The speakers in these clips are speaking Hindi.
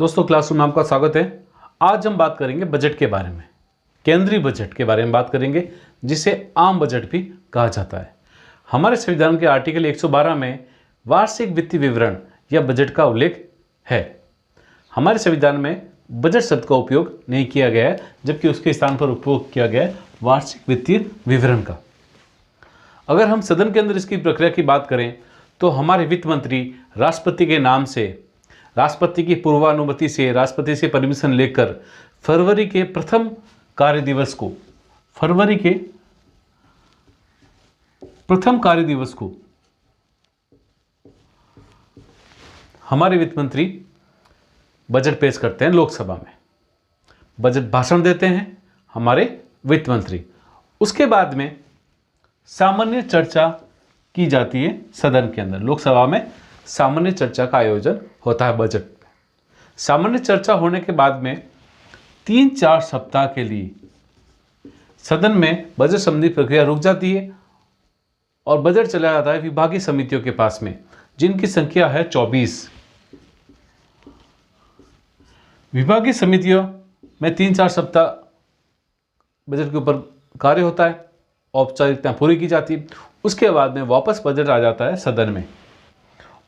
दोस्तों, क्लासरूम में आपका स्वागत है। आज हम बात करेंगे बजट के बारे में, केंद्रीय बजट के बारे में बात करेंगे, जिसे आम बजट भी कहा जाता है। हमारे संविधान के आर्टिकल 112 में वार्षिक वित्तीय विवरण या बजट का उल्लेख है। हमारे संविधान में बजट शब्द का उपयोग नहीं किया गया है, जबकि उसके स्थान पर उपयोग किया गया है वार्षिक वित्तीय विवरण का। अगर हम सदन के अंदर इसकी प्रक्रिया की बात करें तो हमारे वित्त मंत्री राष्ट्रपति के नाम से, राष्ट्रपति की पूर्वानुमति से, राष्ट्रपति से परमिशन लेकर फरवरी के प्रथम कार्य दिवस को हमारे वित्त मंत्री बजट पेश करते हैं। लोकसभा में बजट भाषण देते हैं हमारे वित्त मंत्री। उसके बाद में सामान्य चर्चा की जाती है सदन के अंदर। लोकसभा में सामान्य चर्चा का आयोजन होता है बजट में। सामान्य चर्चा होने के बाद में 3-4 सप्ताह के लिए सदन में बजट संबंधी प्रक्रिया रुक जाती है और बजट चला जाता है विभागीय समितियों के पास में, जिनकी संख्या है 24। विभागीय समितियों में 3-4 सप्ताह बजट के ऊपर कार्य होता है, औपचारिकता पूरी की जाती है। उसके बाद में वापस बजट आ जाता है सदन में,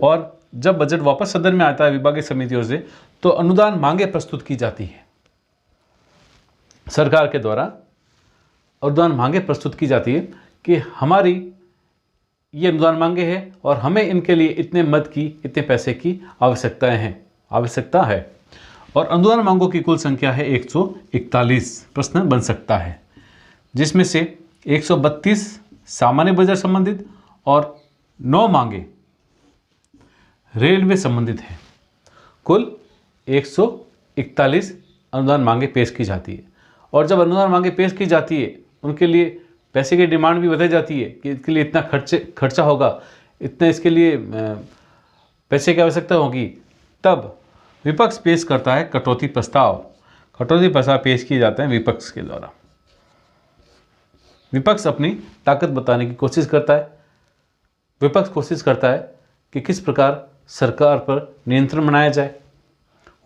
और जब बजट वापस सदन में आता है विभागीय समितियों से, तो अनुदान मांगे प्रस्तुत की जाती है। सरकार के द्वारा अनुदान मांगे प्रस्तुत की जाती है कि हमारी ये अनुदान मांगे हैं और हमें इनके लिए इतने मद की, इतने पैसे की आवश्यकता है। और अनुदान मांगों की कुल संख्या है 141। प्रश्न बन सकता है, जिसमें से 132 सामान्य बजट संबंधित और 9 मांगे रेलवे संबंधित है। कुल 141 अनुदान मांगे पेश की जाती है। और जब अनुदान मांगे पेश की जाती है, उनके लिए पैसे की डिमांड भी बताई जाती है कि इसके लिए इतना खर्चा होगा, इतने इसके लिए पैसे की आवश्यकता होगी। तब विपक्ष पेश करता है कटौती प्रस्ताव। कटौती प्रस्ताव पेश किए जाते हैं विपक्ष के द्वारा। विपक्ष अपनी ताकत बताने की कोशिश करता है। विपक्ष कोशिश करता है कि किस प्रकार सरकार पर नियंत्रण बनाया जाए,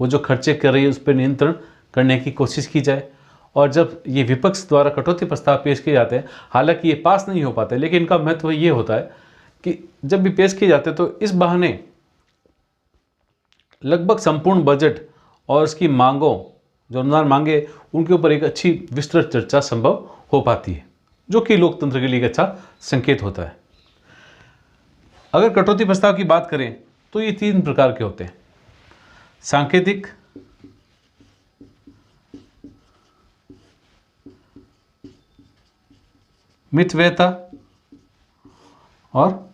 वो जो खर्चे कर रही है उस पर नियंत्रण करने की कोशिश की जाए। और जब ये विपक्ष द्वारा कटौती प्रस्ताव पेश किए जाते हैं, हालांकि ये पास नहीं हो पाते, लेकिन इनका महत्व ये होता है कि जब भी पेश किए जाते हैं तो इस बहाने लगभग संपूर्ण बजट और इसकी मांगों, जो अनुदान मांगे, उनके ऊपर एक अच्छी विस्तृत चर्चा संभव हो पाती है, जो कि लोकतंत्र के लिए एक अच्छा संकेत होता है। अगर कटौती प्रस्ताव की बात करें तो ये 3 प्रकार के होते हैं: सांकेतिक, मितव्ययता और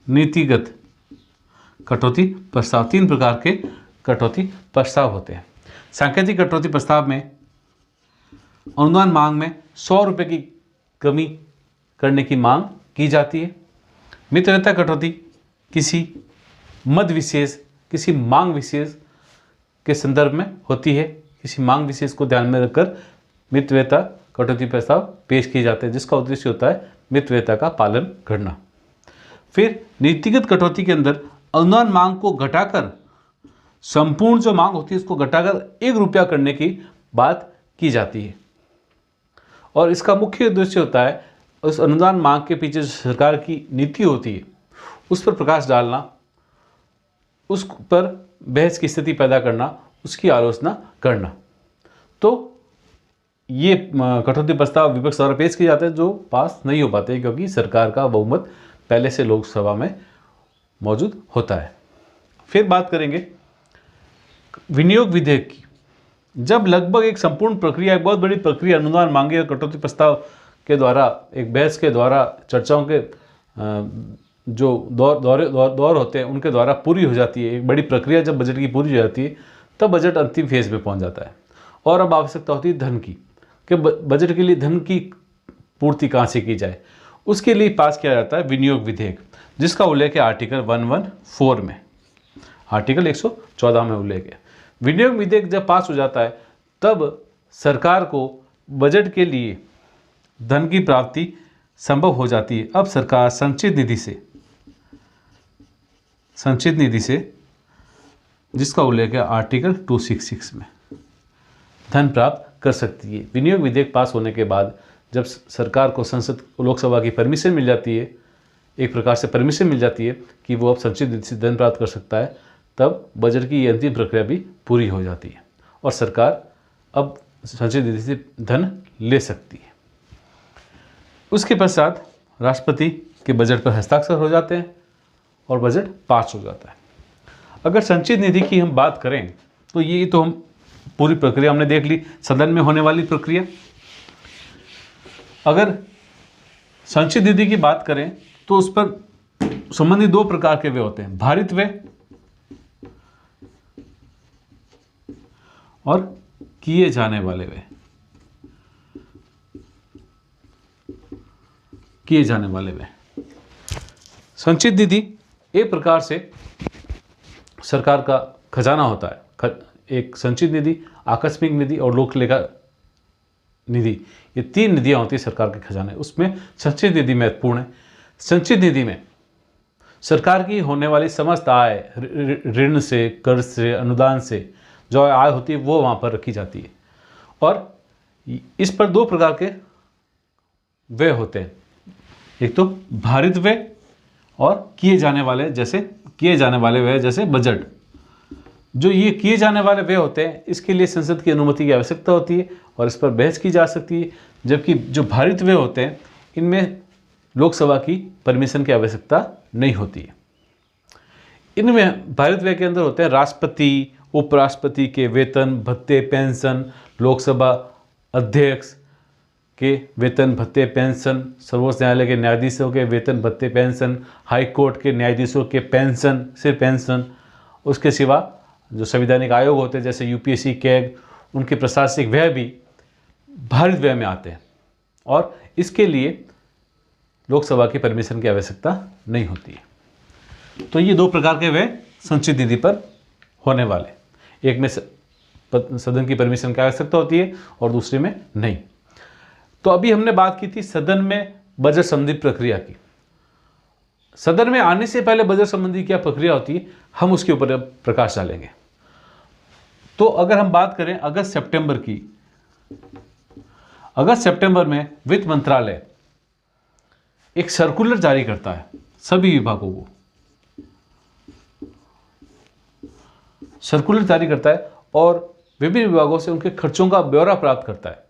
नीतिगत कटौती प्रस्ताव। 3 प्रकार के कटौती प्रस्ताव होते हैं। सांकेतिक कटौती प्रस्ताव में अनुदान मांग में 100 रुपये की कमी करने की मांग की जाती है। मितव्ययता कटौती किसी मद विशेष, किसी मांग विशेष के संदर्भ में होती है। किसी मांग विशेष को ध्यान में रखकर मितव्ययता कटौती प्रस्ताव पेश किए जाते हैं, जिसका उद्देश्य होता है मितव्ययता का पालन करना। फिर नीतिगत कटौती के अंदर अनुदान मांग को घटाकर, संपूर्ण जो मांग होती है उसको घटाकर 1 रुपया करने की बात की जाती है। और इसका मुख्य उद्देश्य होता है उस अनुदान मांग के पीछे जो सरकार की नीति होती है उस पर प्रकाश डालना, उस पर बहस की स्थिति पैदा करना, उसकी आलोचना करना। तो ये कटौती प्रस्ताव विपक्ष द्वारा पेश किए जाते हैं, जो पास नहीं हो पाते क्योंकि सरकार का बहुमत पहले से लोकसभा में मौजूद होता है। फिर बात करेंगे विनियोग विधेयक की। जब लगभग एक संपूर्ण प्रक्रिया, एक बहुत बड़ी प्रक्रिया अनुदान मांगे और कटौती प्रस्ताव के द्वारा, एक बहस के द्वारा, चर्चाओं के जो दौर होते हैं उनके द्वारा पूरी हो जाती है, एक बड़ी प्रक्रिया जब बजट की पूरी हो जाती है, तब बजट अंतिम फेज में पहुंच जाता है। और अब आवश्यकता होती है धन की, कि बजट के लिए धन की पूर्ति कहाँ से की जाए। उसके लिए पास किया जाता है विनियोग विधेयक, जिसका उल्लेख है आर्टिकल 114 में, आर्टिकल 114 में उल्लेख है। विनियोग विधेयक जब पास हो जाता है, तब सरकार को बजट के लिए धन की प्राप्ति संभव हो जाती है। अब सरकार संचित निधि से जिसका उल्लेख है आर्टिकल 266 में, धन प्राप्त कर सकती है। विनियोग विधेयक पास होने के बाद जब सरकार को संसद लोकसभा की परमिशन मिल जाती है, एक प्रकार से परमिशन मिल जाती है कि वो अब संचित निधि से धन प्राप्त कर सकता है, तब बजट की ये अंतिम प्रक्रिया भी पूरी हो जाती है और सरकार अब संचित निधि से धन ले सकती है। उसके पश्चात राष्ट्रपति के बजट पर हस्ताक्षर हो जाते हैं और बजट पास हो जाता है। अगर संचित निधि की हम बात करें तो ये तो हम पूरी प्रक्रिया हमने देख ली, सदन में होने वाली प्रक्रिया। अगर संचित निधि की बात करें तो उस पर संबंधित दो प्रकार के व्यय होते हैं, भारित व्यय और किए जाने वाले व्यय। किए जाने वाले व्यय, संचित निधि एक प्रकार से सरकार का खजाना होता है। एक संचित निधि, आकस्मिक निधि और लोक लेखा निधि, ये तीन निधियां होती है सरकार के खजाने। उसमें संचित निधि महत्वपूर्ण है। संचित निधि में सरकार की होने वाली समस्त आय, ऋण से, कर्ज से, अनुदान से जो आय होती है वो वहाँ पर रखी जाती है और इस पर दो प्रकार के व्यय होते हैं, एक तो भारित व्यय और किए जाने वाले व्यय जैसे बजट। जो ये किए जाने वाले व्यय होते हैं इसके लिए संसद की अनुमति की आवश्यकता होती है और इस पर बहस की जा सकती है, जबकि जो भारित व्यय होते हैं इनमें लोकसभा की परमिशन की आवश्यकता नहीं होती है। इनमें भारित व्यय के अंदर होते हैं राष्ट्रपति, उपराष्ट्रपति के वेतन, भत्ते, पेंशन, लोकसभा अध्यक्ष के वेतन, भत्ते, पेंशन, सर्वोच्च न्यायालय के न्यायाधीशों के वेतन, भत्ते, पेंशन, हाई कोर्ट के न्यायाधीशों के पेंशन, सिर्फ पेंशन। उसके सिवा जो संवैधानिक आयोग होते हैं जैसे यूपीएससी, कैग, उनके प्रशासनिक व्यय भी भारित व्यय में आते हैं और इसके लिए लोकसभा की परमिशन की आवश्यकता नहीं होती है। तो ये दो प्रकार के व्यय संचित निधि पर होने वाले, एक में सदन की परमिशन की आवश्यकता होती है और दूसरे में नहीं। तो अभी हमने बात की थी सदन में बजट संबंधी प्रक्रिया की। सदन में आने से पहले बजट संबंधी क्या प्रक्रिया होती है, हम उसके ऊपर अब प्रकाश डालेंगे। तो अगर हम बात करें अगस्त सितंबर में वित्त मंत्रालय एक सर्कुलर जारी करता है सभी विभागों को, सर्कुलर जारी करता है और विभिन्न विभागों से उनके खर्चों का ब्यौरा प्राप्त करता है।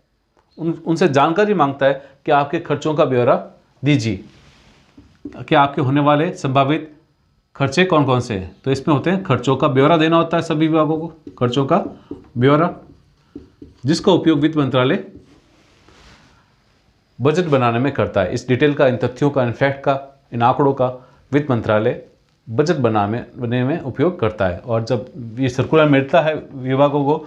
उनसे जानकारी मांगता है कि आपके खर्चों का ब्यौरा दीजिए, कि आपके होने वाले संभावित खर्चे कौन कौन से हैं। तो इसमें होते हैं खर्चों का ब्यौरा देना होता है सभी विभागों को, खर्चों का ब्यौरा, जिसका उपयोग वित्त मंत्रालय बजट बनाने में करता है। इस डिटेल का, इन तथ्यों का, इन फैक्ट का, इन आंकड़ों का वित्त मंत्रालय बजट बनाने में उपयोग करता है। और जब ये सर्कुलर मिलता है विभागों को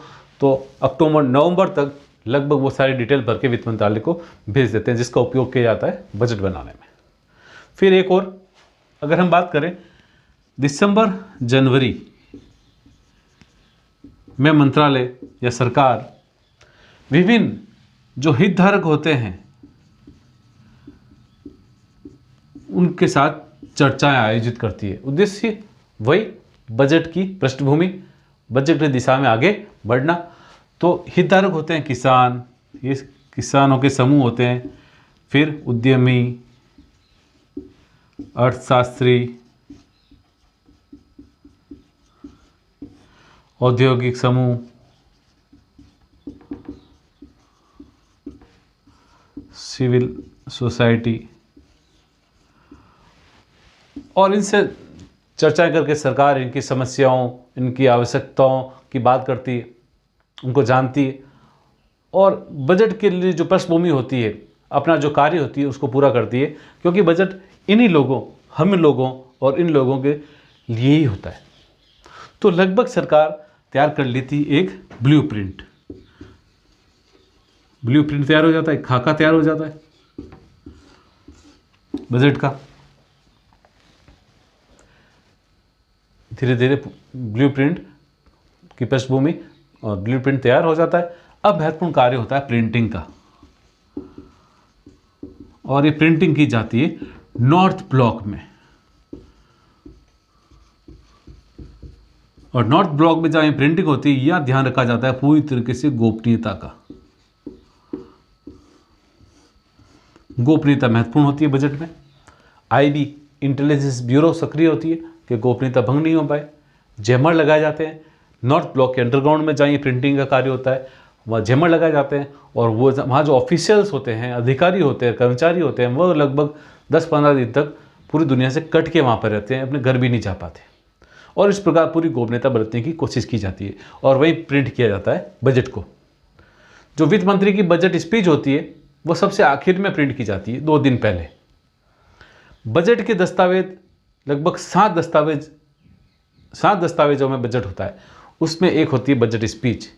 तो नवंबर तक लगभग वो सारी डिटेल भर के वित्त मंत्रालय को भेज देते हैं, जिसका उपयोग किया जाता है बजट बनाने में। फिर एक और अगर हम बात करें, दिसंबर जनवरी में मंत्रालय या सरकार विभिन्न जो हितधारक होते हैं उनके साथ चर्चाएं आयोजित करती है। उद्देश्य वही बजट की पृष्ठभूमि, बजट की दिशा में आगे बढ़ना। तो हितधारक होते हैं किसान, ये किसानों के समूह होते हैं, फिर उद्यमी, अर्थशास्त्री, औद्योगिक समूह, सिविल सोसाइटी, और इनसे चर्चाएं करके सरकार इनकी समस्याओं, इनकी आवश्यकताओं की बात करती है, उनको जानती है और बजट के लिए जो पृष्ठभूमि होती है, अपना जो कार्य होती है उसको पूरा करती है, क्योंकि बजट इन्हीं लोगों, हम लोगों और इन लोगों के लिए ही होता है। तो लगभग सरकार तैयार कर लेती एक ब्लूप्रिंट तैयार हो जाता है, खाका तैयार हो जाता है बजट का। धीरे धीरे ब्लूप्रिंट की पृष्ठभूमि और ब्लूप्रिंट तैयार हो जाता है। अब महत्वपूर्ण कार्य होता है प्रिंटिंग का, और ये प्रिंटिंग की जाती है नॉर्थ ब्लॉक में। और नॉर्थ ब्लॉक में जहाँ प्रिंटिंग होती है, यह ध्यान रखा जाता है पूरी तरीके से गोपनीयता का। गोपनीयता महत्वपूर्ण होती है बजट में। आईबी इंटेलिजेंस ब्यूरो सक्रिय होती है कि गोपनीयता भंग नहीं हो पाए। जैमर लगाए जाते हैं नॉर्थ ब्लॉक के अंडरग्राउंड में, जहाँ ये प्रिंटिंग का कार्य होता है वहाँ जैमर लगाए जाते हैं। और वो वहाँ जो ऑफिशियल्स होते हैं, अधिकारी होते हैं, कर्मचारी होते हैं, वो लगभग 10-15 दिन तक पूरी दुनिया से कट के वहाँ पर रहते हैं, अपने घर भी नहीं जा पाते। और इस प्रकार पूरी गोपनीयता बरतने की कोशिश की जाती है और वही प्रिंट किया जाता है बजट को। जो वित्त मंत्री की बजट स्पीच होती है वो सबसे आखिर में प्रिंट की जाती है, 2 दिन पहले। बजट के दस्तावेज लगभग 7 दस्तावेजों में बजट होता है। उसमें एक होती है बजट स्पीच।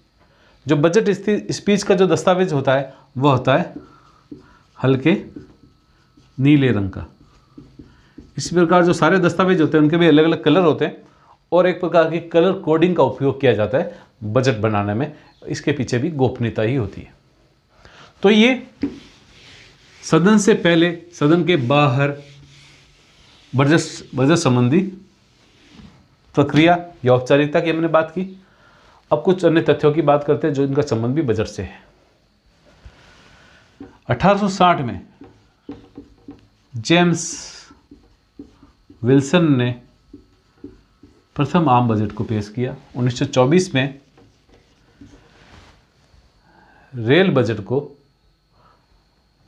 जो बजट स्पीच का जो दस्तावेज होता है वह होता है हल्के नीले रंग का। इसी प्रकार जो सारे दस्तावेज होते हैं उनके भी अलग अलग कलर होते हैं और एक प्रकार की कलर कोडिंग का उपयोग किया जाता है बजट बनाने में। इसके पीछे भी गोपनीयता ही होती है। तो ये सदन से पहले, सदन के बाहर बजट संबंधी प्रक्रिया या औपचारिकता की हमने बात की। अब कुछ अन्य तथ्यों की बात करते हैं जो इनका संबंध भी बजट से है। 1860 में जेम्स विल्सन ने प्रथम आम बजट को पेश किया। 1924 में रेल बजट को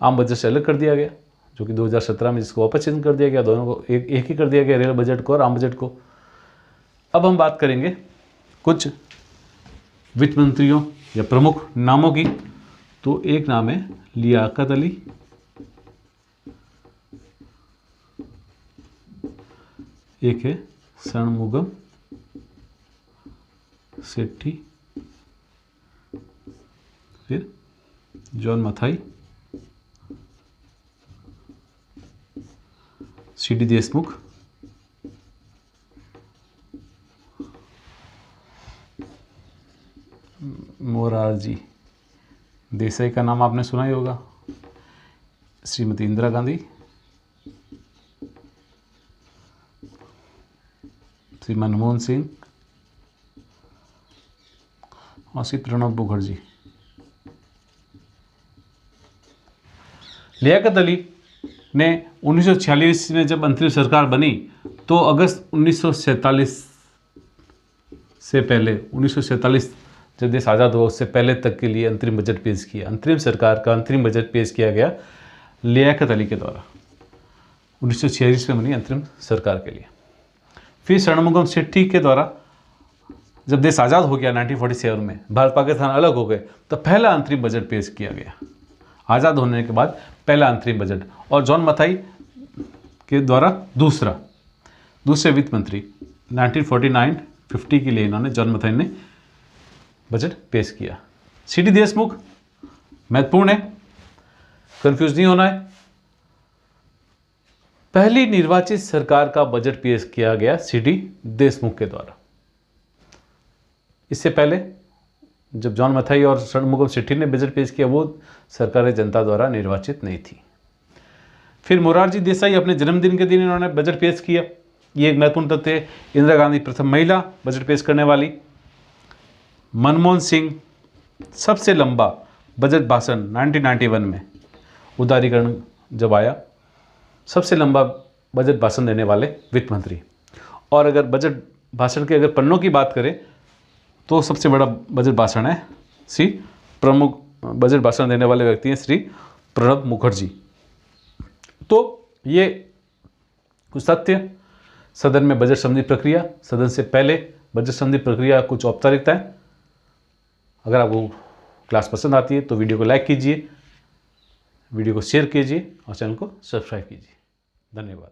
आम बजट से अलग कर दिया गया, जो कि 2017 में जिसको वापस चेंज कर दिया गया। दोनों को एक ही कर दिया गया, रेल बजट को और आम बजट को। अब हम बात करेंगे कुछ वित्त मंत्रियों या प्रमुख नामों की। तो एक नाम है लियाकत अली, एक है षणमुगम सेठी, फिर जॉन मथाई, सीडी देशमुख, मोरारजी देसाई का नाम आपने सुना ही होगा, श्रीमती इंदिरा गांधी, श्री मनमोहन सिंह और श्री प्रणब मुखर्जी। लियाकत अली ने 1946 में जब अंतरिम सरकार बनी तो अगस्त 1947 से पहले, 1947 जब देश आज़ाद हुआ उससे पहले तक के लिए अंतरिम बजट पेश किया। अंतरिम सरकार का अंतरिम बजट पेश किया गया लियाकत अली के द्वारा 1946 में बनी अंतरिम सरकार के लिए। फिर षणमुगम सेठी के द्वारा जब देश आज़ाद हो गया 1947 में, भारत पाकिस्तान अलग हो गए, तो पहला अंतरिम बजट पेश किया गया आज़ाद होने के बाद, पहला अंतरिम बजट। और जॉन मथाई के द्वारा दूसरे वित्त मंत्री 1949-50 के लिए इन्होंने, जॉन मथाई ने बजट पेश किया। सीडी देशमुख महत्वपूर्ण है, कंफ्यूज नहीं होना है। पहली निर्वाचित सरकार का बजट पेश किया गया सीडी देशमुख के द्वारा। इससे पहले जब जॉन मथाई और षणमुगम सेठी ने बजट पेश किया वो सरकार जनता द्वारा निर्वाचित नहीं थी। फिर मोरारजी देसाई अपने जन्मदिन के दिन इन्होंने बजट पेश किया, ये एक महत्वपूर्ण तथ्य है। इंदिरा गांधी प्रथम महिला बजट पेश करने वाली। मनमोहन सिंह सबसे लंबा बजट भाषण 1991 में, उदारीकरण जब आया, सबसे लंबा बजट भाषण देने वाले वित्त मंत्री। और अगर बजट भाषण के अगर पन्नों की बात करें तो सबसे बड़ा बजट भाषण है प्रमुख बजट भाषण देने वाले व्यक्ति हैं श्री प्रणब मुखर्जी। तो ये कुछ तथ्य, सदन में बजट संबंधी प्रक्रिया, सदन से पहले बजट संबंधी प्रक्रिया, कुछ औपचारिकताएं। अगर आपको क्लास पसंद आती है तो वीडियो को लाइक कीजिए, वीडियो को शेयर कीजिए और चैनल को सब्सक्राइब कीजिए। धन्यवाद।